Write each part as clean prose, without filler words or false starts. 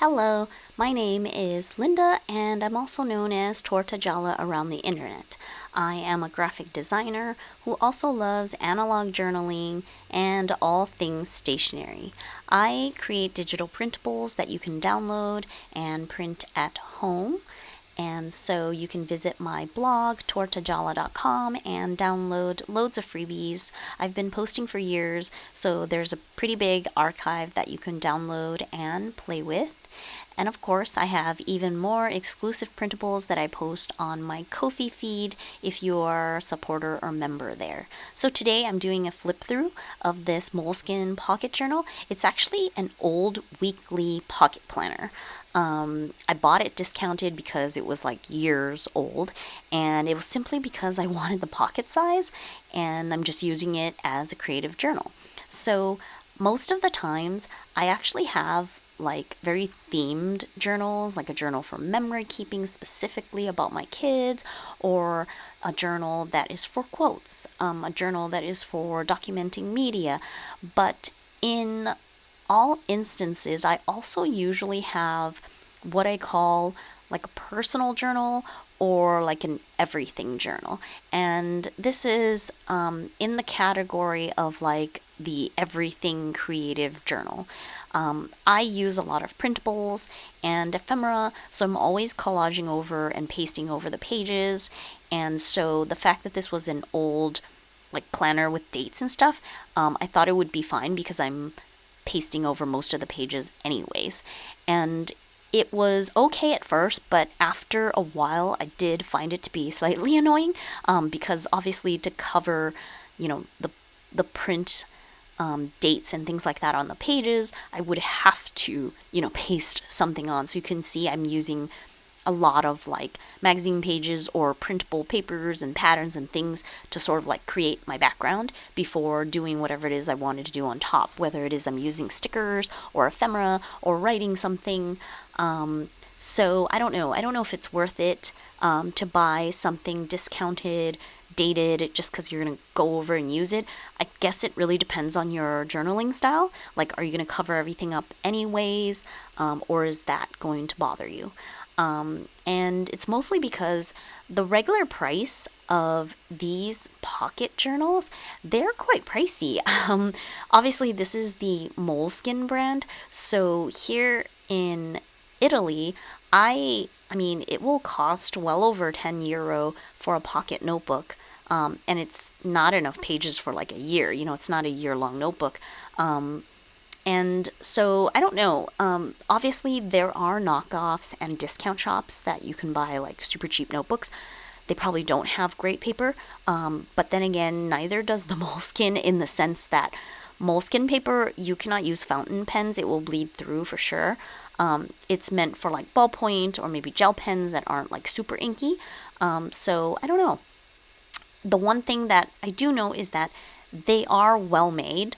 Hello, my name is Linda and I'm also known as Tortagialla around the internet. I am a graphic designer who also loves analog journaling and all things stationery. I create digital printables that you can download and print at home. And so you can visit my blog, tortagialla.com, and download loads of freebies. I've been posting for years, so there's a pretty big archive that you can download and play with. And of course, I have even more exclusive printables that I post on my Ko-fi feed if you are a supporter or member there. So today I'm doing a flip through of this Moleskine pocket journal. It's actually an old weekly pocket planner. I bought it discounted because it was like years old, and it was simply because I wanted the pocket size, and I'm just using it as a creative journal. So most of the times I actually have like very themed journals, like a journal for memory keeping specifically about my kids, or a journal that is for quotes, a journal that is for documenting media. But in all instances, I also usually have what I call like a personal journal or like an everything journal. And this is in the category of like the everything creative journal. I use a lot of printables and ephemera, so I'm always collaging over and pasting over the pages. And so the fact that this was an old like planner with dates and stuff, I thought it would be fine because I'm pasting over most of the pages anyways. And it was okay at first, but after a while I did find it to be slightly annoying, because obviously to cover, the print dates and things like that on the pages, I would have to, paste something on. So you can see I'm using a lot of like magazine pages or printable papers and patterns and things to sort of like create my background before doing whatever it is I wanted to do on top, whether it is I'm using stickers or ephemera or writing something. So I don't know if it's worth it to buy something discounted, dated, just because you're going to go over and use it. I guess it really depends on your journaling style. Like, are you going to cover everything up anyways, or is that going to bother you? And it's mostly because the regular price of these pocket journals, they're quite pricey. Obviously, this is the Moleskine brand. So here in Italy, I mean, it will cost well over 10 euro for a pocket notebook. And it's not enough pages for like a year. It's not a year-long notebook. And so I don't know. Obviously, there are knockoffs and discount shops that you can buy like super cheap notebooks. They probably don't have great paper. But then again, neither does the Moleskine, in the sense that Moleskine paper, you cannot use fountain pens. It will bleed through for sure. It's meant for like ballpoint or maybe gel pens that aren't like super inky. So I don't know. The one thing that I do know is that they are well made.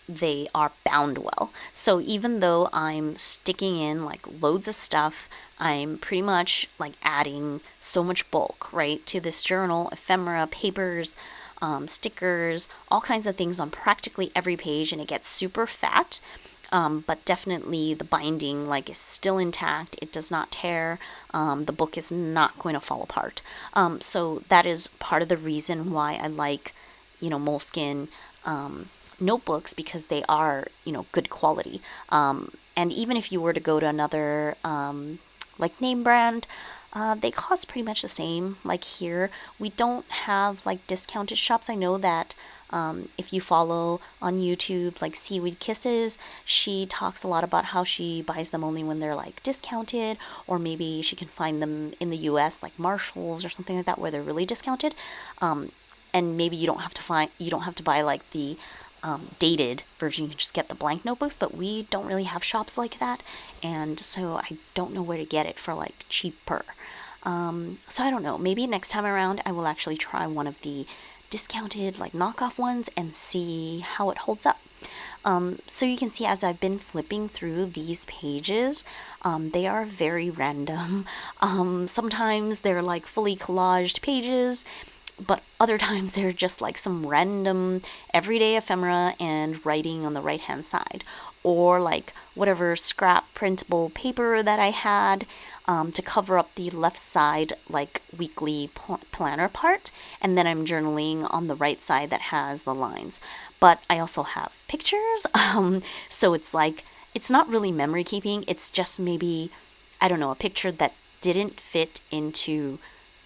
They are bound well. So even though I'm sticking in like loads of stuff, I'm pretty much like adding so much bulk, right, to this journal, ephemera, papers, stickers, all kinds of things on practically every page, and it gets super fat. But definitely the binding like is still intact. It does not tear. The book is not going to fall apart. So that is part of the reason why I like, Moleskine notebooks, because they are, good quality. And even if you were to go to another like name brand, they cost pretty much the same. Like here, we don't have like discounted shops. I know that if you follow on YouTube like Seaweed Kisses, she talks a lot about how she buys them only when they're like discounted, or maybe she can find them in the US like Marshalls or something like that where they're really discounted. And maybe you don't have to buy like the dated version. You can just get the blank notebooks, but we don't really have shops like that, and so I don't know where to get it for like cheaper. So I don't know, maybe next time around I will actually try one of the discounted like knockoff ones and see how it holds up. So you can see as I've been flipping through these pages, they are very random. Sometimes they're like fully collaged pages, But other times they're just like some random everyday ephemera and writing on the right hand side, or like whatever scrap printable paper that I had to cover up the left side like weekly planner part, and then I'm journaling on the right side that has the lines. But I also have pictures, so it's like it's not really memory keeping, it's just maybe, I don't know, a picture that didn't fit into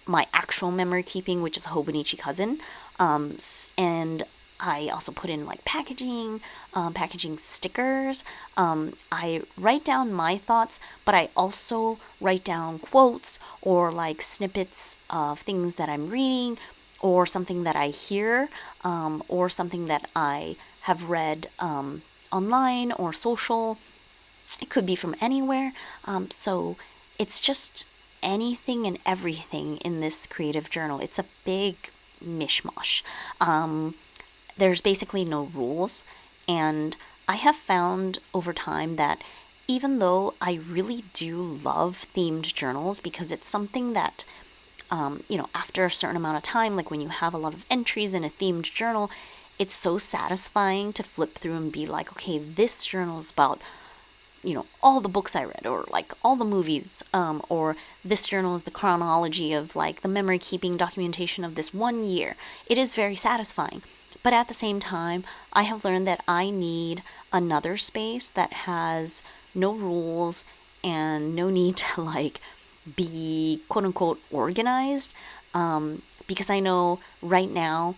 my actual memory keeping, which is a Hobonichi cousin. And I also put in like packaging stickers. I write down my thoughts, but I also write down quotes or like snippets of things that I'm reading, or something that I hear, or something that I have read online or social. It could be from anywhere. So it's just anything and everything in this creative journal. It's a big mishmash. There's basically no rules. And I have found over time that even though I really do love themed journals, because it's something that, after a certain amount of time, like when you have a lot of entries in a themed journal, it's so satisfying to flip through and be like, okay, this journal is about all the books I read, or like all the movies, or this journal is the chronology of like the memory keeping documentation of this one year. It is very satisfying. But at the same time, I have learned that I need another space that has no rules and no need to like be quote unquote organized. Because I know right now,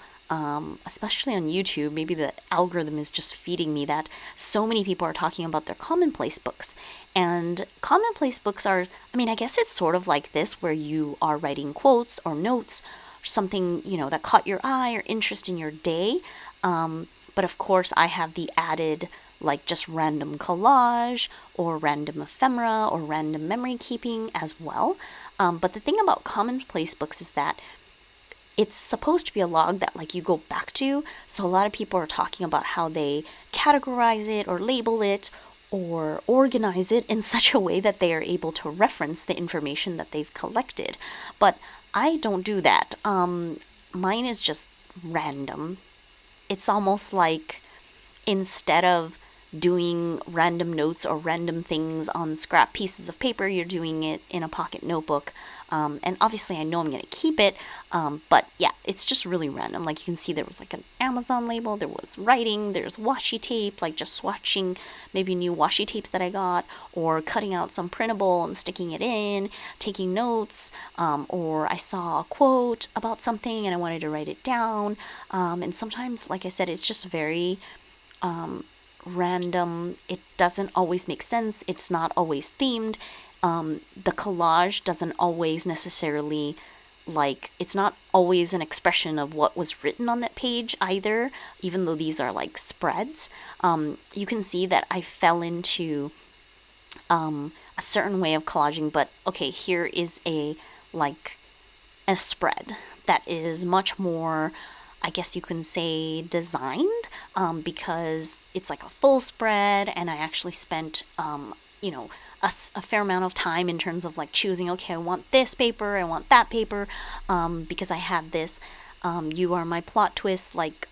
especially on YouTube, maybe the algorithm is just feeding me that so many people are talking about their commonplace books. And commonplace books are, I guess it's sort of like this, where you are writing quotes or notes, or something, that caught your eye or interest in your day. But of course, I have the added, like just random collage or random ephemera or random memory keeping as well. But the thing about commonplace books is that it's supposed to be a log that like you go back to. So a lot of people are talking about how they categorize it or label it or organize it in such a way that they are able to reference the information that they've collected. But I don't do that. Mine is just random. It's almost like, instead of doing random notes or random things on scrap pieces of paper, you're doing it in a pocket notebook. And obviously I know I'm going to keep it, but yeah, it's just really random. Like you can see there was like an Amazon label, there was writing, there's washi tape, like just swatching maybe new washi tapes that I got, or cutting out some printable and sticking it in, taking notes, or I saw a quote about something and I wanted to write it down. And sometimes, like I said, it's just very random. It doesn't always make sense. It's not always themed. The collage doesn't always necessarily, like, it's not always an expression of what was written on that page either, even though these are like spreads. You can see that I fell into a certain way of collaging, but okay, here is a spread that is much more, I guess you can say, designed, because it's like a full spread, and I actually spent, a fair amount of time in terms of like choosing, okay, I want this paper, I want that paper, because I had this "you are my plot twist" like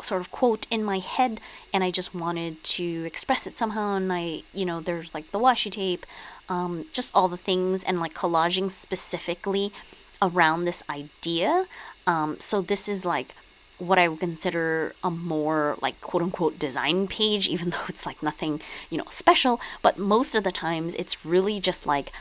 sort of quote in my head, and I just wanted to express it somehow, and there's like the washi tape, just all the things, and like collaging specifically around this idea. So this is like what I would consider a more like quote unquote design page, even though it's like nothing, special. But most of the times it's really just like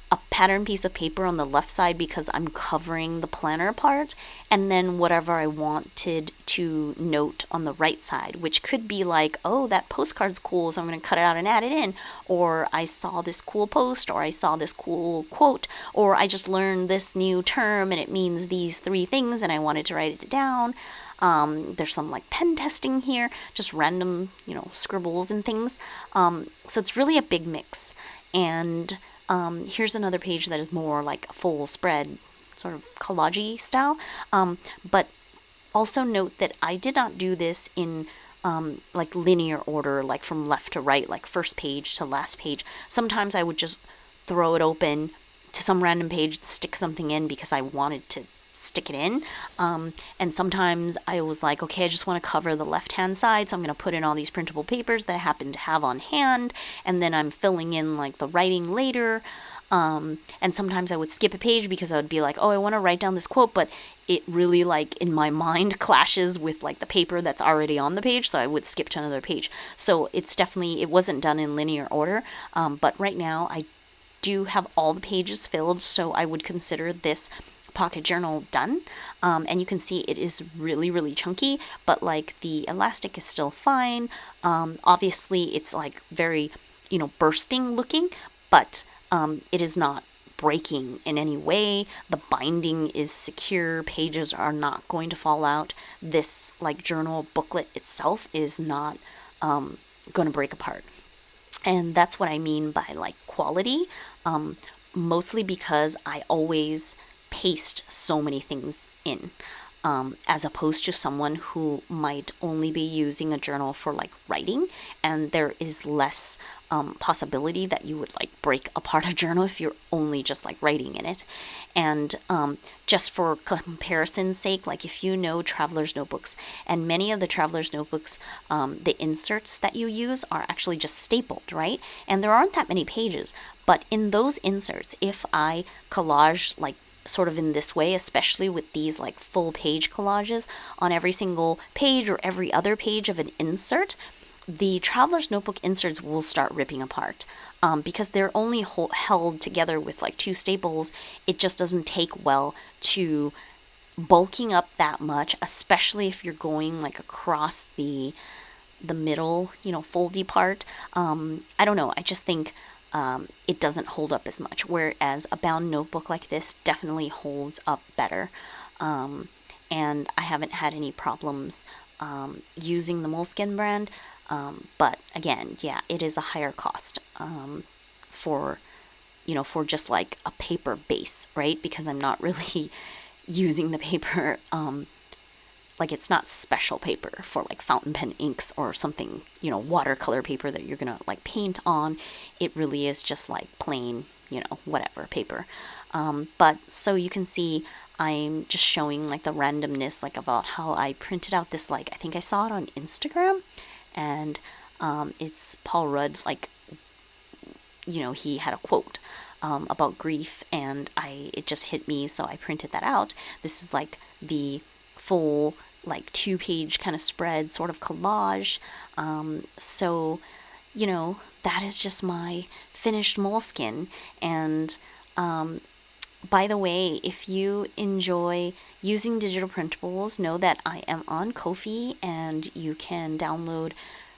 a pattern piece of paper on the left side because I'm covering the planner part, and then whatever I wanted to note on the right side, which could be like, oh, that postcard's cool, so I'm going to cut it out and add it in, or I saw this cool post, or I saw this cool quote, or I just learned this new term and it means these 3 things and I wanted to write it down. There's some like pen testing here, just random, scribbles and things. So it's really a big mix. And here's another page that is more like a full spread, sort of collage-y style. But also note that I did not do this in like linear order, like from left to right, like first page to last page. Sometimes I would just throw it open to some random page, stick something in because I wanted to stick it in. And sometimes I was like, okay, I just want to cover the left-hand side, so I'm going to put in all these printable papers that I happen to have on hand, and then I'm filling in like the writing later. And sometimes I would skip a page because I would be like, oh, I want to write down this quote, but it really like in my mind clashes with like the paper that's already on the page, so I would skip to another page. So it's definitely, it wasn't done in linear order, but right now I do have all the pages filled, so I would consider this pocket journal done. And you can see it is really chunky, but like the elastic is still fine. Obviously it's like very, you know, bursting looking, but it is not breaking in any way. The binding is secure. Pages are not going to fall out. This like journal booklet itself is not going to break apart. And that's what I mean by like quality, mostly because I always paste so many things in, as opposed to someone who might only be using a journal for like writing, and there is less possibility that you would like break apart a journal if you're only just like writing in it. And just for comparison's sake, like if you know traveler's notebooks, and many of the traveler's notebooks, the inserts that you use are actually just stapled, right? And there aren't that many pages, but in those inserts, if I collage like sort of in this way, especially with these like full page collages on every single page or every other page of an insert, the traveler's notebook inserts will start ripping apart, because they're only held together with like two staples. It just doesn't take well to bulking up that much, especially if you're going like across the middle, you know, foldy part. I don't know, I just think it doesn't hold up as much, whereas a bound notebook like this definitely holds up better. And I haven't had any problems using the Moleskine brand. But again, yeah, it is a higher cost for, you know, for just like a paper base, right? Because I'm not really using the paper, like it's not special paper for like fountain pen inks or something, you know, watercolor paper that you're gonna like paint on. It really is just like plain, you know, whatever paper. But so you can see I'm just showing like the randomness, like about how I printed out this, like I think I saw it on Instagram, and it's Paul Rudd, like, you know, he had a quote about grief, and it just hit me, so I printed that out. This is like the full like 2-page kind of spread sort of collage. So, you know, that is just my finished Moleskine. And by the way, if you enjoy using digital printables, know that I am on Ko-fi, and you can download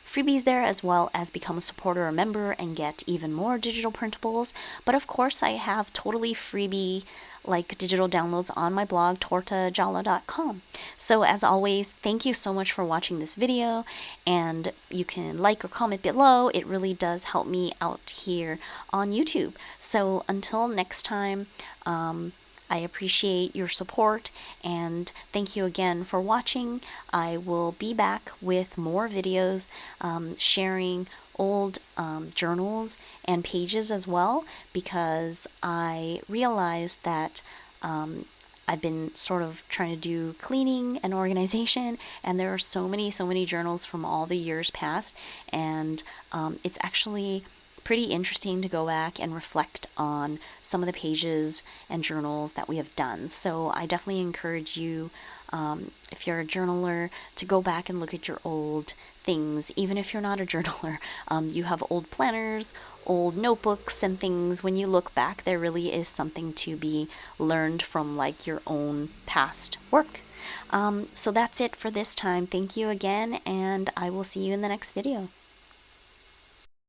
freebies there as well as become a supporter or member and get even more digital printables. But of course, I have totally freebie like digital downloads on my blog, tortagialla.com. So as always, thank you so much for watching this video, and you can like or comment below. It really does help me out here on YouTube. So until next time, I appreciate your support, and thank you again for watching. I will be back with more videos sharing old journals and pages as well, because I realized that I've been sort of trying to do cleaning and organization, and there are so many journals from all the years past, and it's actually pretty interesting to go back and reflect on some of the pages and journals that we have done. So I definitely encourage you, if you're a journaler, to go back and look at your old things. Even if you're not a journaler, you have old planners, old notebooks and things. When you look back, there really is something to be learned from like your own past work. So that's it for this time. Thank you again, and I will see you in the next video.